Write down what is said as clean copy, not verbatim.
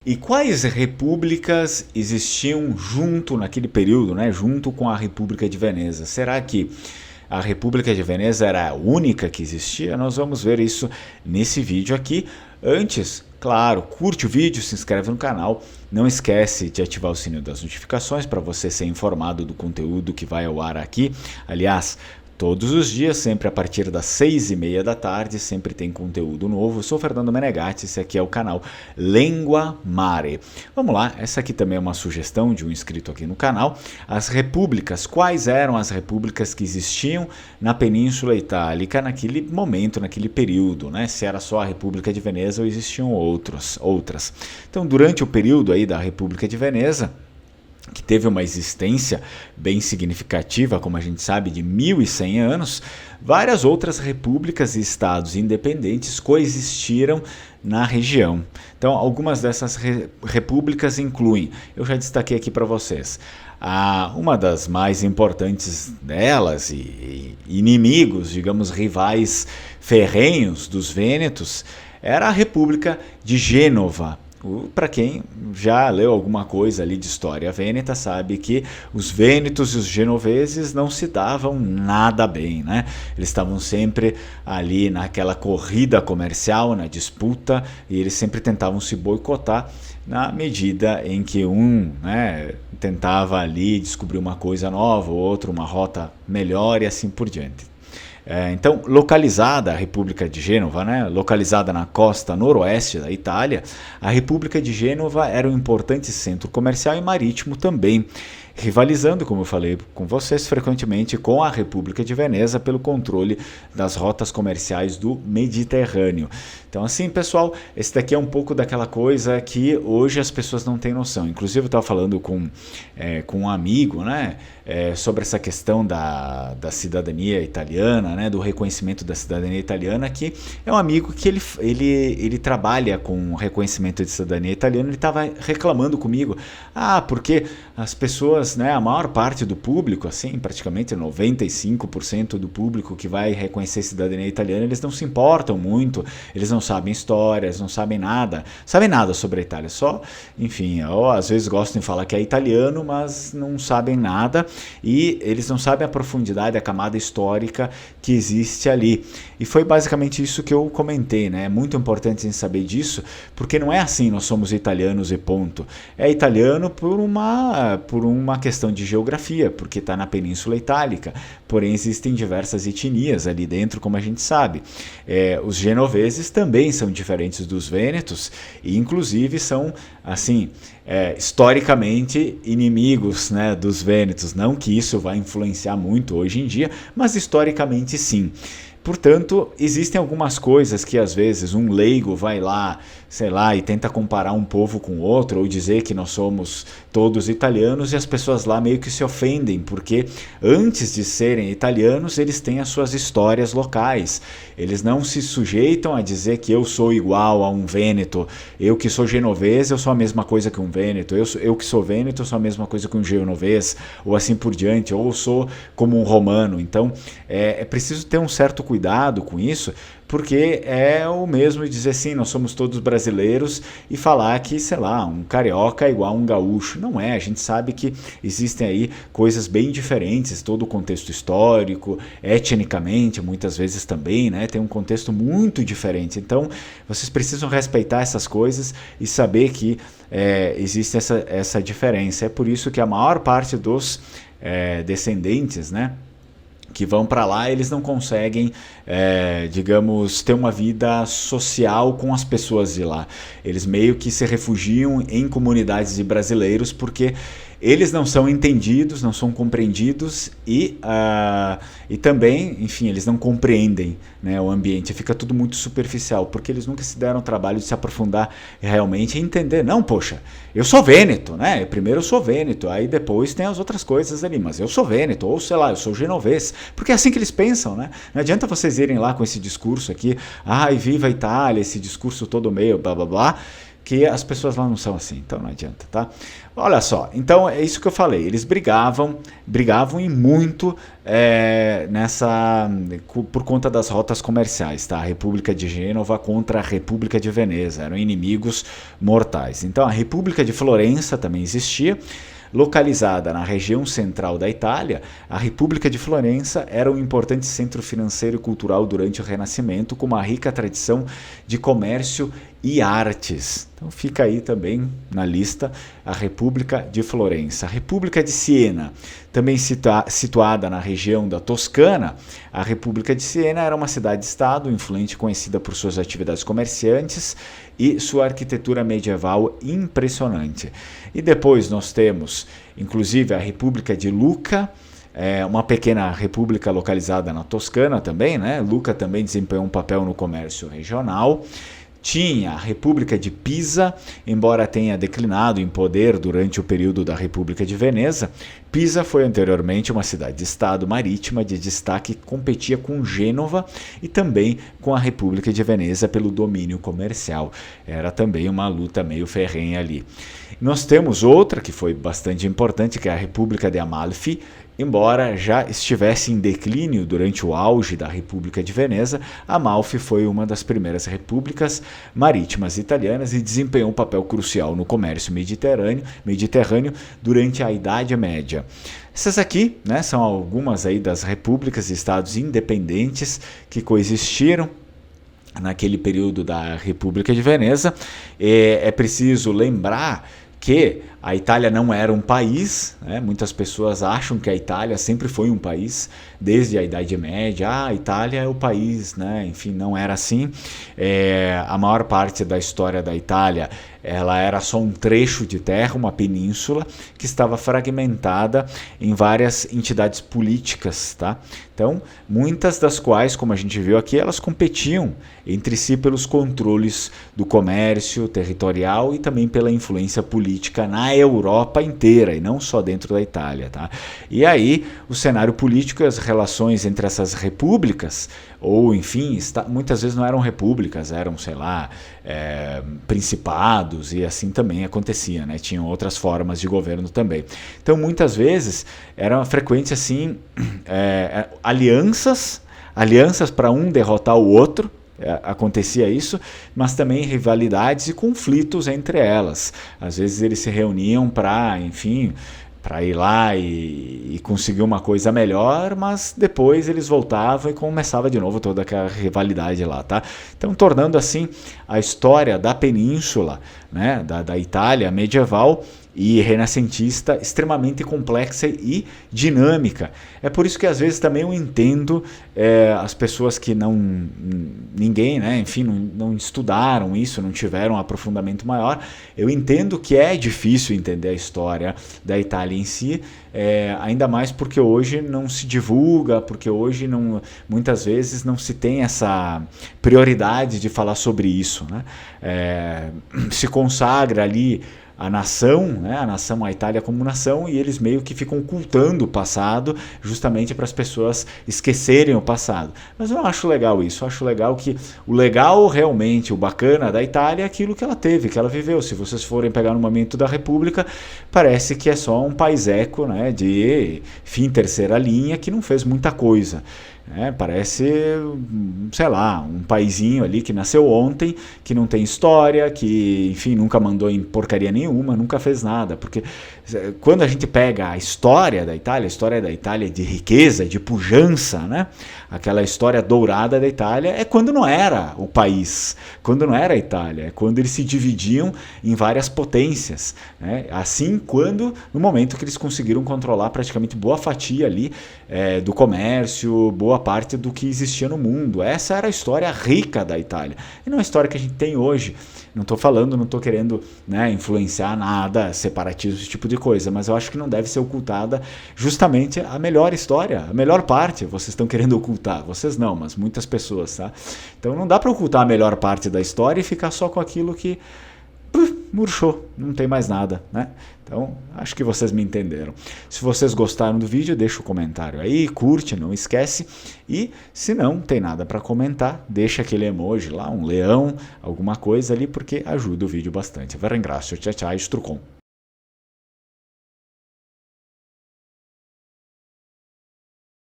E quais repúblicas existiam junto naquele período, né, junto com a República de Veneza? Será que a República de Veneza era a única que existia? Nós vamos ver isso nesse vídeo aqui. Antes, claro, curte o vídeo, se inscreve no canal, não esquece de ativar o sininho das notificações para você ser informado do conteúdo que vai ao ar aqui. Aliás, todos os dias, sempre a partir das 6h30 da tarde, sempre tem conteúdo novo. Eu sou Fernando Menegatti, esse aqui é o canal Lengua Mare. Vamos lá, essa aqui também é uma sugestão de um inscrito aqui no canal. As repúblicas, quais eram as repúblicas que existiam na Península Itálica naquele momento, naquele período, né? Se era só a República de Veneza ou existiam outras. Então, durante o período aí da República de Veneza, que teve uma existência bem significativa, como a gente sabe, de 1100 anos, várias outras repúblicas e estados independentes coexistiram na região. Então, algumas dessas repúblicas incluem, eu já destaquei aqui para vocês, uma das mais importantes delas e inimigos, digamos, rivais ferrenhos dos vênetos, era a República de Gênova. Para quem já leu alguma coisa ali de história vêneta, sabe que os vênetos e os genoveses não se davam nada bem, né? Eles estavam sempre ali naquela corrida comercial, na disputa, e eles sempre tentavam se boicotar na medida em que um, né, tentava ali descobrir uma coisa nova, o outro uma rota melhor e assim por diante. Então, localizada a República de Gênova, né, localizada na costa noroeste da Itália, a República de Gênova era um importante centro comercial e marítimo também, rivalizando, como eu falei com vocês, frequentemente com a República de Veneza pelo controle das rotas comerciais do Mediterrâneo. Então, assim, pessoal, esse daqui é um pouco daquela coisa que hoje as pessoas não têm noção. Inclusive, eu estava falando com um amigo, né, sobre essa questão da cidadania italiana, né, do reconhecimento da cidadania italiana, que é um amigo que ele trabalha com reconhecimento de cidadania italiana. Ele estava reclamando comigo, porque as pessoas, né, a maior parte do público, assim, praticamente 95% do público que vai reconhecer cidadania italiana, eles não se importam muito, eles não sabem histórias, não sabem nada sobre a Itália, só, enfim, ou às vezes gostam de falar que é italiano, mas não sabem nada, e eles não sabem a profundidade, a camada histórica que existe ali. E foi basicamente isso que eu comentei, né? É muito importante saber disso, porque não é assim, nós somos italianos e ponto. É italiano por uma questão de geografia, porque está na Península Itálica, porém existem diversas etnias ali dentro, como a gente sabe. Os genoveses também são diferentes dos vênetos, e inclusive são, assim, historicamente inimigos, né, dos vênetos. Não que isso vai influenciar muito hoje em dia, mas historicamente sim. Portanto, existem algumas coisas que às vezes um leigo vai lá, sei lá, e tenta comparar um povo com outro, ou dizer que nós somos todos italianos, e as pessoas lá meio que se ofendem, porque antes de serem italianos, eles têm as suas histórias locais. Eles não se sujeitam a dizer que eu sou igual a um vêneto, eu que sou genovês, eu sou a mesma coisa que um vêneto, eu que sou vêneto, eu sou a mesma coisa que um genovês, ou assim por diante, ou eu sou como um romano. Então, é preciso ter um certo cuidado com isso, porque é o mesmo dizer assim, nós somos todos brasileiros, e falar que, sei lá, um carioca é igual a um gaúcho. Não é, a gente sabe que existem aí coisas bem diferentes, todo o contexto histórico, etnicamente, muitas vezes também, né, tem um contexto muito diferente. Então, vocês precisam respeitar essas coisas e saber que existe essa diferença. É por isso que a maior parte dos descendentes, né, que vão para lá, eles não conseguem, digamos, ter uma vida social com as pessoas de lá. Eles meio que se refugiam em comunidades de brasileiros, porque eles não são entendidos, não são compreendidos, e também, enfim, eles não compreendem, né, o ambiente. Fica tudo muito superficial, porque eles nunca se deram o trabalho de se aprofundar realmente e entender. Não, poxa, eu sou vêneto, né? Primeiro eu sou vêneto, aí depois tem as outras coisas ali, mas eu sou vêneto, ou sei lá, eu sou genovês, porque é assim que eles pensam, né? Não adianta vocês irem lá com esse discurso aqui, ai, viva a Itália, esse discurso todo meio blá blá blá, que as pessoas lá não são assim, então não adianta, tá? Olha só, então é isso que eu falei, eles brigavam e muito por conta das rotas comerciais, tá? A República de Gênova contra a República de Veneza, eram inimigos mortais. Então a República de Florença também existia. Localizada na região central da Itália, a República de Florença era um importante centro financeiro e cultural durante o Renascimento, com uma rica tradição de comércio e artes. Então fica aí também na lista a República de Florença. A República de Siena, também situada na região da Toscana, a República de Siena era uma cidade-estado influente, conhecida por suas atividades comerciantes e sua arquitetura medieval impressionante. E depois nós temos, inclusive, a República de Lucca, uma pequena república localizada na Toscana também, né? Lucca também desempenhou um papel no comércio regional. Tinha a República de Pisa, embora tenha declinado em poder durante o período da República de Veneza. Pisa foi anteriormente uma cidade-estado marítima de destaque que competia com Gênova e também com a República de Veneza pelo domínio comercial. Era também uma luta meio ferrenha ali. Nós temos outra que foi bastante importante, que é a República de Amalfi. Embora já estivesse em declínio durante o auge da República de Veneza, Amalfi foi uma das primeiras repúblicas marítimas italianas e desempenhou um papel crucial no comércio mediterrâneo durante a Idade Média. Essas aqui, né, são algumas aí das repúblicas e estados independentes que coexistiram naquele período da República de Veneza. É preciso lembrar que a Itália não era um país, né? Muitas pessoas acham que a Itália sempre foi um país, desde a Idade Média. A Itália é o país, né? Enfim, não era assim. A maior parte da história da Itália, ela era só um trecho de terra, uma península, que estava fragmentada em várias entidades políticas, tá? Então, muitas das quais, como a gente viu aqui, elas competiam entre si pelos controles do comércio territorial e também pela influência política na Europa inteira, e não só dentro da Itália, tá? E aí, o cenário político e as relações entre essas repúblicas, ou enfim, muitas vezes não eram repúblicas, eram, sei lá, principados, e assim também acontecia, né? Tinham outras formas de governo também. Então, muitas vezes, era frequente assim, alianças para um derrotar o outro. Acontecia isso, mas também rivalidades e conflitos entre elas. Às vezes eles se reuniam para, enfim, para ir lá e conseguir uma coisa melhor, mas depois eles voltavam e começava de novo toda aquela rivalidade lá, tá? Então, tornando assim a história da península, né, da Itália medieval e renascentista extremamente complexa e dinâmica. É por isso que às vezes também eu entendo as pessoas que ninguém, né, enfim, não estudaram isso, não tiveram um aprofundamento maior. Eu entendo que é difícil entender a história da Itália em si, ainda mais porque hoje não se divulga, porque hoje muitas vezes não se tem essa prioridade de falar sobre isso, né? Se consagra ali a nação, né, a Itália como nação, e eles meio que ficam ocultando o passado justamente para as pessoas esquecerem o passado. Mas eu não acho legal isso, eu acho legal que o legal realmente, o bacana da Itália é aquilo que ela teve, que ela viveu. Se vocês forem pegar no momento da República, parece que é só um país-eco, né, de fim terceira linha, que não fez muita coisa. Parece, sei lá, um paizinho ali que nasceu ontem, que não tem história, que, enfim, nunca mandou em porcaria nenhuma, nunca fez nada. Porque quando a gente pega a história da Itália de riqueza, de pujança, né? Aquela história dourada da Itália é quando não era o país, quando não era a Itália, é quando eles se dividiam em várias potências, né? Assim, no momento que eles conseguiram controlar praticamente boa fatia ali do comércio, boa parte do que existia no mundo. Essa era a história rica da Itália, e não a história que a gente tem hoje. Não estou querendo, né, influenciar nada, separatismo, esse tipo de coisa, mas eu acho que não deve ser ocultada justamente a melhor história, a melhor parte. Vocês estão querendo ocultar, vocês não, mas muitas pessoas, tá? Então não dá para ocultar a melhor parte da história e ficar só com aquilo que murchou, não tem mais nada, né? Então, acho que vocês me entenderam. Se vocês gostaram do vídeo, deixa o comentário aí, curte, não esquece. E se não tem nada para comentar, deixa aquele emoji lá, um leão, alguma coisa ali, porque ajuda o vídeo bastante. Vi ringrazio, tchau, tchau, Strucon.